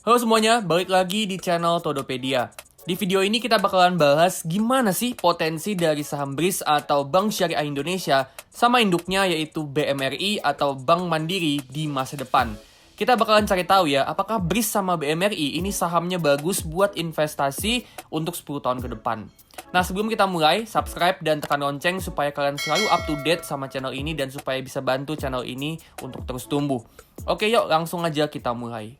Halo semuanya, balik lagi di channel Todopedia. Di video ini kita bakalan bahas gimana sih potensi dari saham BRIS atau Bank Syariah Indonesia sama induknya yaitu BMRI atau Bank Mandiri di masa depan. Kita bakalan cari tahu ya, apakah BRIS sama BMRI ini sahamnya bagus buat investasi untuk 10 tahun ke depan. Nah, sebelum kita mulai, subscribe dan tekan lonceng supaya kalian selalu up to date sama channel ini dan supaya bisa bantu channel ini untuk terus tumbuh. Oke, yuk langsung aja kita mulai.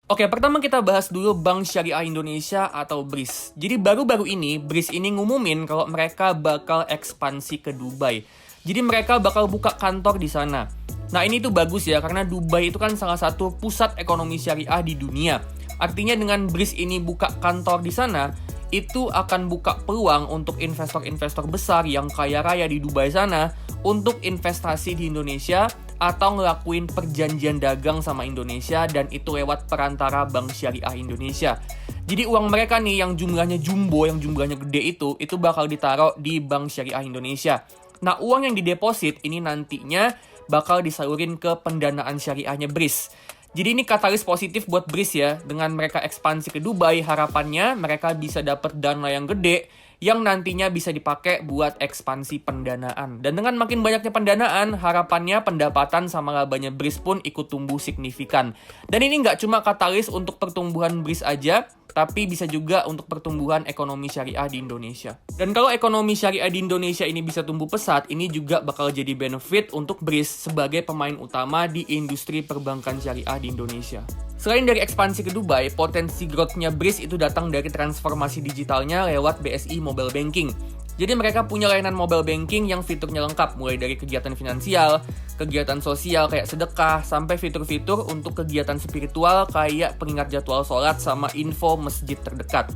Oke, pertama kita bahas dulu Bank Syariah Indonesia atau BRIS. Jadi baru-baru ini, BRIS ini ngumumin kalau mereka bakal ekspansi ke Dubai. Jadi mereka bakal buka kantor di sana. Nah, ini tuh bagus ya, karena Dubai itu kan salah satu pusat ekonomi syariah di dunia. Artinya dengan BRIS ini buka kantor di sana, itu akan buka peluang untuk investor-investor besar yang kaya raya di Dubai sana untuk investasi di Indonesia atau ngelakuin perjanjian dagang sama Indonesia dan itu lewat perantara Bank Syariah Indonesia. Jadi uang mereka nih yang jumlahnya jumbo, yang jumlahnya gede itu bakal ditaruh di Bank Syariah Indonesia. Nah, uang yang dideposit ini nantinya bakal disalurin ke pendanaan syariahnya BRIS. Jadi ini katalis positif buat BRIS ya. Dengan mereka ekspansi ke Dubai, harapannya mereka bisa dapat dana yang gede yang nantinya bisa dipakai buat ekspansi pendanaan. Dan dengan makin banyaknya pendanaan, harapannya pendapatan sama labanya BRIS pun ikut tumbuh signifikan. Dan ini nggak cuma katalis untuk pertumbuhan BRIS aja, tapi bisa juga untuk pertumbuhan ekonomi syariah di Indonesia. Dan kalau ekonomi syariah di Indonesia ini bisa tumbuh pesat, ini juga bakal jadi benefit untuk BRIS sebagai pemain utama di industri perbankan syariah di Indonesia. Selain dari ekspansi ke Dubai, potensi growth-nya BRIS itu datang dari transformasi digitalnya lewat BSI Mobile Banking. Jadi mereka punya layanan mobile banking yang fiturnya lengkap, mulai dari kegiatan finansial, kegiatan sosial kayak sedekah, sampai fitur-fitur untuk kegiatan spiritual kayak pengingat jadwal sholat sama info masjid terdekat.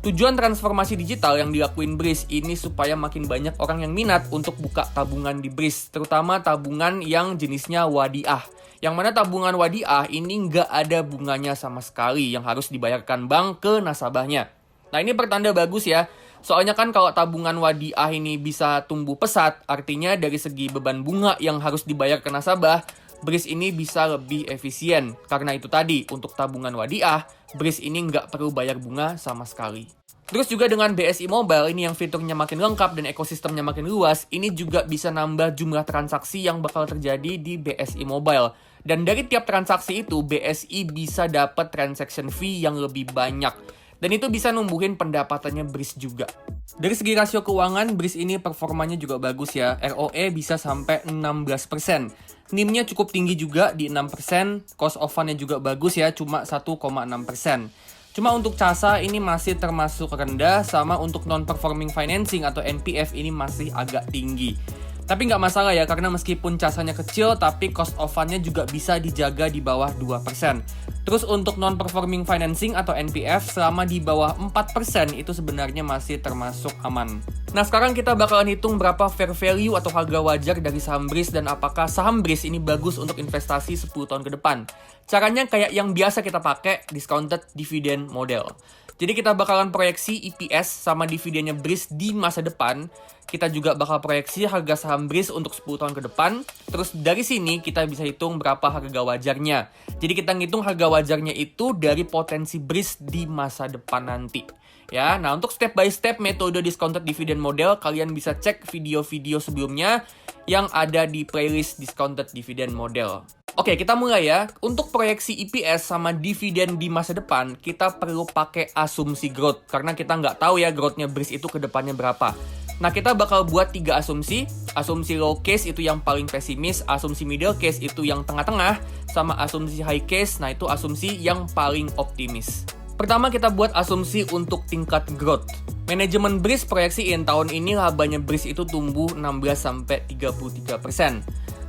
Tujuan transformasi digital yang dilakuin BRIS ini supaya makin banyak orang yang minat untuk buka tabungan di BRIS, terutama tabungan yang jenisnya wadiah. Yang mana tabungan wadiah ini nggak ada bunganya sama sekali yang harus dibayarkan bank ke nasabahnya. Nah, ini pertanda bagus ya. Soalnya kan kalau tabungan wadiah ini bisa tumbuh pesat, artinya dari segi beban bunga yang harus dibayar ke nasabah, BRIS ini bisa lebih efisien. Karena itu tadi, untuk tabungan wadiah, BRIS ini nggak perlu bayar bunga sama sekali. Terus juga dengan BSI Mobile ini yang fiturnya makin lengkap dan ekosistemnya makin luas, ini juga bisa nambah jumlah transaksi yang bakal terjadi di BSI Mobile. Dan dari tiap transaksi itu, BSI bisa dapat transaction fee yang lebih banyak. Dan itu bisa numbuhin pendapatannya BRIS juga. Dari segi rasio keuangan, BRIS ini performanya juga bagus ya. ROE bisa sampai 16%. NIM-nya cukup tinggi juga di 6%. Cost of fund-nya juga bagus ya, cuma 1,6%. Cuma untuk CASA ini masih termasuk rendah, sama untuk non-performing financing atau NPF ini masih agak tinggi. Tapi nggak masalah ya, karena meskipun casanya kecil, tapi cost of fund-nya juga bisa dijaga di bawah 2%. Terus untuk non-performing financing atau NPF selama di bawah 4% itu sebenarnya masih termasuk aman. Nah, sekarang kita bakalan hitung berapa fair value atau harga wajar dari saham BRIS dan apakah saham BRIS ini bagus untuk investasi 10 tahun ke depan. Caranya kayak yang biasa kita pakai, discounted dividend model. Jadi kita bakalan proyeksi EPS sama dividennya BRIS di masa depan. Kita juga bakal proyeksi harga saham BRIS untuk 10 tahun ke depan. Terus dari sini kita bisa hitung berapa harga wajarnya. Jadi kita ngitung harga wajarnya itu dari potensi BRIS di masa depan nanti. Ya, nah untuk step by step metode discounted dividend model, kalian bisa cek video-video sebelumnya yang ada di playlist discounted dividend model. Oke, kita mulai ya. Untuk proyeksi EPS sama dividen di masa depan, kita perlu pakai asumsi growth. Karena kita nggak tahu ya growth-nya BRIS itu ke depannya berapa. Nah, kita bakal buat 3 asumsi. Asumsi low case itu yang paling pesimis, asumsi middle case itu yang tengah-tengah, sama asumsi high case, nah itu asumsi yang paling optimis. Pertama, kita buat asumsi untuk tingkat growth. Manajemen BRIS proyeksiin tahun ini labanya BRIS itu tumbuh 16-33%.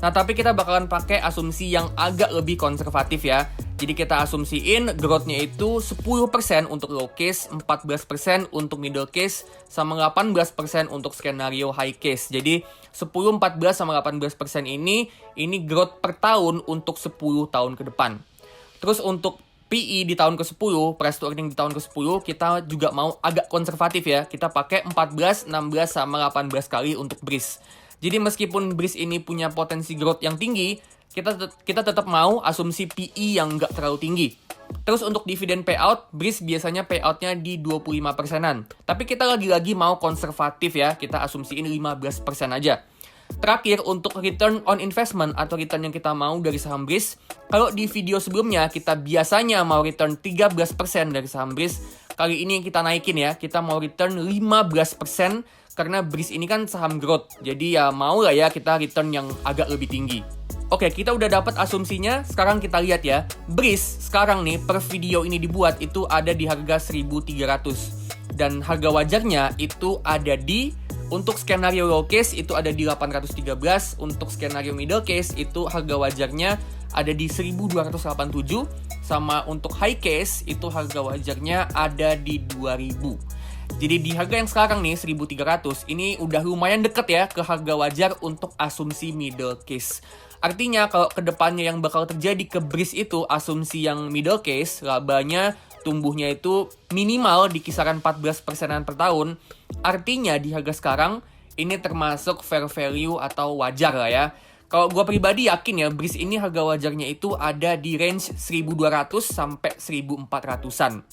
Nah, tapi kita bakalan pakai asumsi yang agak lebih konservatif ya. Jadi kita asumsiin growth-nya itu 10% untuk low case, 14% untuk middle case, sama 18% untuk skenario high case. Jadi 10, 14, sama 18% ini growth per tahun untuk 10 tahun ke depan. Terus untuk PE di tahun ke-10, price to earning di tahun ke-10, kita juga mau agak konservatif ya. Kita pakai 14, 16, sama 18 kali untuk BRIS. Jadi meskipun BRIS ini punya potensi growth yang tinggi, kita tetap mau asumsi PE yang nggak terlalu tinggi. Terus untuk dividen payout, BRIS biasanya payoutnya di 25%-an. Tapi kita lagi-lagi mau konservatif ya, kita asumsiin 15% aja. Terakhir, untuk return on investment atau return yang kita mau dari saham BRIS, kalau di video sebelumnya kita biasanya mau return 13% dari saham BRIS, kali ini kita naikin ya, kita mau return 15% karena BRIS ini kan saham growth. Jadi ya mau lah ya kita return yang agak lebih tinggi. Oke, kita udah dapat asumsinya, sekarang kita lihat ya. BRIS sekarang nih per video ini dibuat itu ada di harga 1.300. Dan harga wajarnya itu ada di, untuk skenario low case itu ada di 813, untuk skenario middle case itu harga wajarnya ada di 1287, sama untuk high case itu harga wajarnya ada di 2000. Jadi di harga yang sekarang nih 1.300 ini udah lumayan deket ya ke harga wajar untuk asumsi middle case. Artinya kalau kedepannya yang bakal terjadi ke BRIS itu asumsi yang middle case, labanya tumbuhnya itu minimal di kisaran 14%-an per tahun. Artinya di harga sekarang ini termasuk fair value atau wajar lah ya. Kalau gue pribadi yakin ya BRIS ini harga wajarnya itu ada di range 1.200 sampai 1.400-an.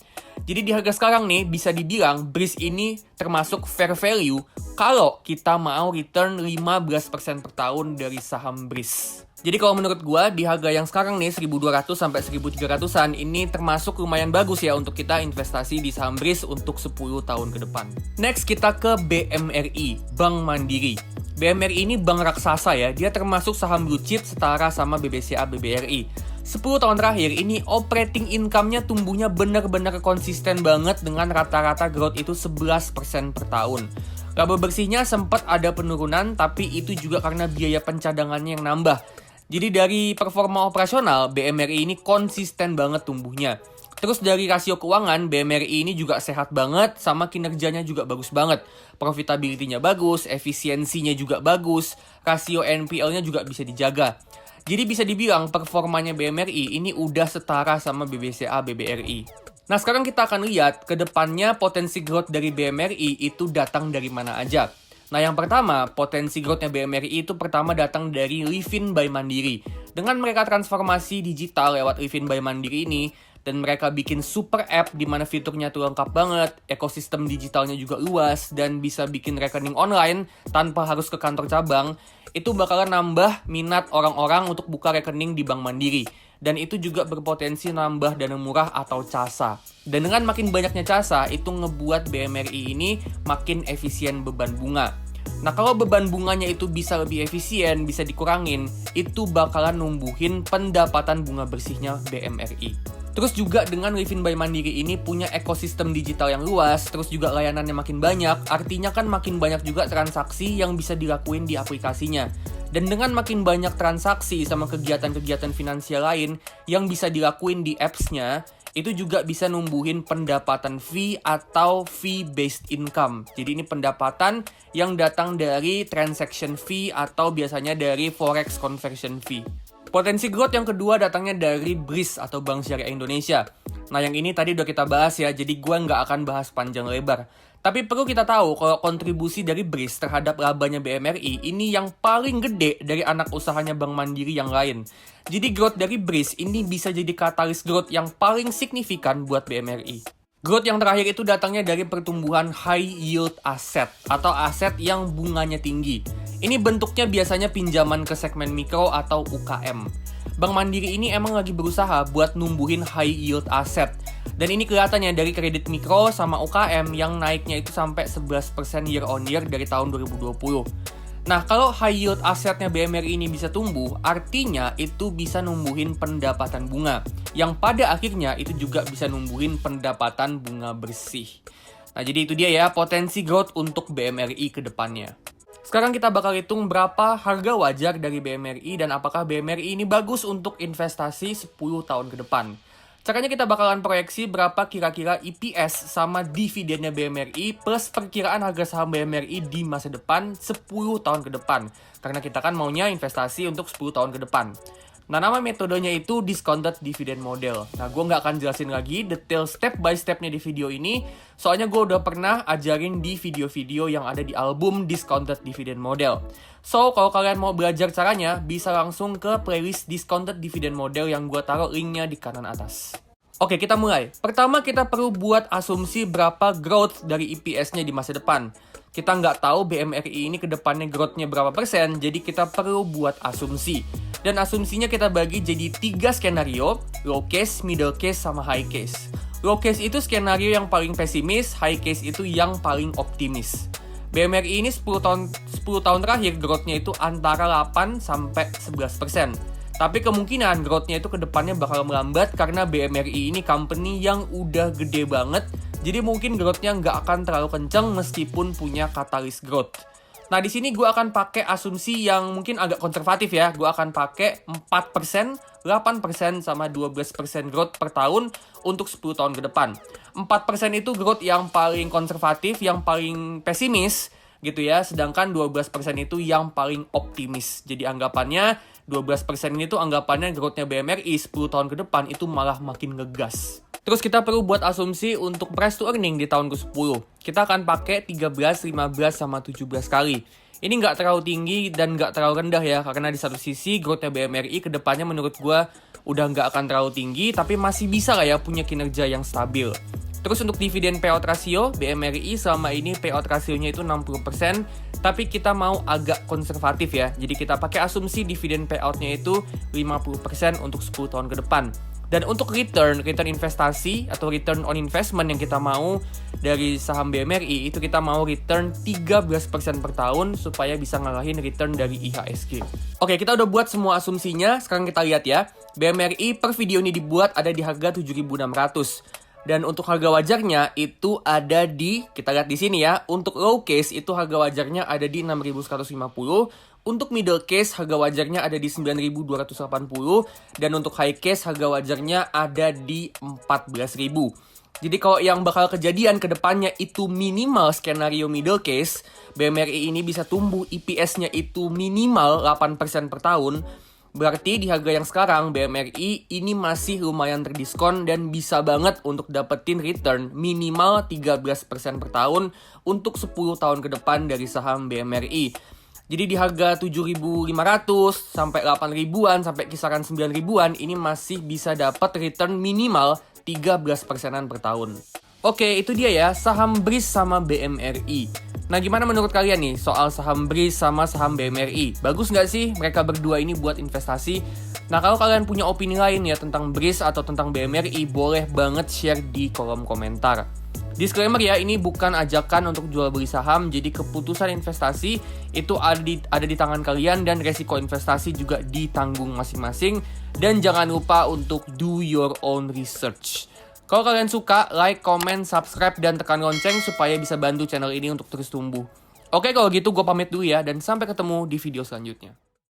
Jadi di harga sekarang nih bisa dibilang BRIS ini termasuk fair value kalau kita mau return 15% per tahun dari saham BRIS. Jadi kalau menurut gue di harga yang sekarang nih 1.200 sampai 1.300-an ini termasuk lumayan bagus ya untuk kita investasi di saham BRIS untuk 10 tahun ke depan. Next kita ke BMRI, Bank Mandiri. BMRI ini bank raksasa ya, dia termasuk saham blue chip setara sama BBCA BBRI. 10 tahun terakhir ini operating income-nya tumbuhnya benar-benar konsisten banget dengan rata-rata growth itu 11% per tahun. Laba bersihnya sempat ada penurunan, tapi itu juga karena biaya pencadangannya yang nambah. Jadi dari performa operasional, BMRI ini konsisten banget tumbuhnya. Terus dari rasio keuangan, BMRI ini juga sehat banget, sama kinerjanya juga bagus banget. Profitability-nya bagus, efisiensinya juga bagus, rasio NPL-nya juga bisa dijaga. Jadi bisa dibilang performanya BMRI ini udah setara sama BBCA BBRI. Nah sekarang kita akan lihat ke depannya potensi growth dari BMRI itu datang dari mana aja. Nah yang pertama, potensi growth-nya BMRI itu pertama datang dari Livin by Mandiri. Dengan mereka transformasi digital lewat Livin by Mandiri ini, dan mereka bikin super app di mana fiturnya tuh lengkap banget, ekosistem digitalnya juga luas, dan bisa bikin rekening online tanpa harus ke kantor cabang, itu bakalan nambah minat orang-orang untuk buka rekening di Bank Mandiri. Dan itu juga berpotensi nambah dana murah atau CASA. Dan dengan makin banyaknya CASA, itu ngebuat BMRI ini makin efisien beban bunga. Nah kalau beban bunganya itu bisa lebih efisien, bisa dikurangin, itu bakalan numbuhin pendapatan bunga bersihnya BMRI. Terus juga dengan Livin by Mandiri ini punya ekosistem digital yang luas, terus juga layanannya makin banyak, artinya kan makin banyak juga transaksi yang bisa dilakuin di aplikasinya. Dan dengan makin banyak transaksi sama kegiatan-kegiatan finansial lain yang bisa dilakuin di apps-nya, itu juga bisa numbuhin pendapatan fee atau fee-based income. Jadi ini pendapatan yang datang dari transaction fee atau biasanya dari forex conversion fee. Potensi growth yang kedua datangnya dari BRIS atau Bank Syariah Indonesia. Nah yang ini tadi udah kita bahas ya, jadi gue nggak akan bahas panjang lebar. Tapi perlu kita tahu kalau kontribusi dari BRIS terhadap labanya BMRI ini yang paling gede dari anak usahanya Bank Mandiri yang lain. Jadi growth dari BRIS ini bisa jadi katalis growth yang paling signifikan buat BMRI. Growth yang terakhir itu datangnya dari pertumbuhan high yield asset atau aset yang bunganya tinggi. Ini bentuknya biasanya pinjaman ke segmen mikro atau UKM. Bank Mandiri ini emang lagi berusaha buat numbuhin high yield asset. Dan ini kelihatannya dari kredit mikro sama UKM yang naiknya itu sampai 11% year on year dari tahun 2020. Nah, kalau high yield asetnya BMRI ini bisa tumbuh, artinya itu bisa numbuhin pendapatan bunga. Yang pada akhirnya itu juga bisa numbuhin pendapatan bunga bersih. Nah, jadi itu dia ya potensi growth untuk BMRI ke depannya. Sekarang kita bakal hitung berapa harga wajar dari BMRI dan apakah BMRI ini bagus untuk investasi 10 tahun ke depan. Caranya kita bakalan proyeksi berapa kira-kira EPS sama dividennya BMRI plus perkiraan harga saham BMRI di masa depan 10 tahun ke depan. Karena kita kan maunya investasi untuk 10 tahun ke depan. Nah, nama metodenya itu discounted dividend model. Nah, gue nggak akan jelasin lagi detail step by stepnya di video ini, soalnya gue udah pernah ajarin di video-video yang ada di album Discounted Dividend Model. So, kalau kalian mau belajar caranya, bisa langsung ke playlist Discounted Dividend Model yang gue taruh linknya di kanan atas. Oke, kita mulai. Pertama, kita perlu buat asumsi berapa growth dari EPS-nya di masa depan. Kita nggak tahu BMRI ini ke depannya growth-nya berapa persen, jadi kita perlu buat asumsi. Dan asumsinya kita bagi jadi 3 skenario, low case, middle case, sama high case. Low case itu skenario yang paling pesimis, high case itu yang paling optimis. BMRI ini 10 tahun terakhir growth-nya itu antara 8 sampai 11%. Tapi kemungkinan growth-nya itu ke depannya bakal melambat karena BMRI ini company yang udah gede banget. Jadi mungkin growth-nya nggak akan terlalu kenceng meskipun punya katalis growth. Nah, di sini gue akan pakai asumsi yang mungkin agak konservatif ya. Gue akan pakai 4%, 8%, sama 12% growth per tahun untuk 10 tahun ke depan. 4% itu growth yang paling konservatif, yang paling pesimis gitu ya. Sedangkan 12% itu yang paling optimis. Jadi anggapannya 12% ini tuh anggapannya growth-nya BMRI 10 tahun ke depan itu malah makin ngegas. Terus kita perlu buat asumsi untuk price to earning di tahun ke-10. Kita akan pakai 13, 15, sama 17 kali. Ini nggak terlalu tinggi dan nggak terlalu rendah ya, karena di satu sisi growth-nya BMRI ke depannya menurut gue udah nggak akan terlalu tinggi, tapi masih bisa lah ya punya kinerja yang stabil. Terus untuk dividen payout ratio, BMRI selama ini payout rasionya itu 60%, tapi kita mau agak konservatif ya. Jadi kita pakai asumsi dividen payoutnya itu 50% untuk 10 tahun ke depan. Dan untuk return investasi atau return on investment yang kita mau dari saham BMRI, itu kita mau return 13% per tahun supaya bisa ngalahin return dari IHSG. Oke, kita udah buat semua asumsinya, sekarang kita lihat ya. BMRI per video ini dibuat ada di harga 7.600. Dan untuk harga wajarnya itu ada di, kita lihat di sini ya, untuk low case itu harga wajarnya ada di 6.150. Untuk middle case harga wajarnya ada di 9.280 dan untuk high case harga wajarnya ada di 14.000. Jadi kalau yang bakal kejadian ke depannya itu minimal skenario middle case, BMRI ini bisa tumbuh EPS-nya itu minimal 8% per tahun. Berarti di harga yang sekarang BMRI ini masih lumayan terdiskon dan bisa banget untuk dapetin return minimal 13% per tahun untuk 10 tahun ke depan dari saham BMRI. Jadi di harga 7.500 sampai 8.000-an sampai kisaran 9.000-an ini masih bisa dapat return minimal 13%-an per tahun. Oke, itu dia ya saham BRIS sama BMRI. Nah, gimana menurut kalian nih soal saham BRIS sama saham BMRI? Bagus nggak sih mereka berdua ini buat investasi? Nah, kalau kalian punya opini lain ya tentang BRIS atau tentang BMRI, boleh banget share di kolom komentar. Disclaimer ya, ini bukan ajakan untuk jual beli saham, jadi keputusan investasi itu ada di tangan kalian dan resiko investasi juga ditanggung masing-masing. Dan jangan lupa untuk do your own research. Kalau kalian suka, like, comment, subscribe, dan tekan lonceng supaya bisa bantu channel ini untuk terus tumbuh. Oke, kalau gitu gue pamit dulu ya, dan sampai ketemu di video selanjutnya.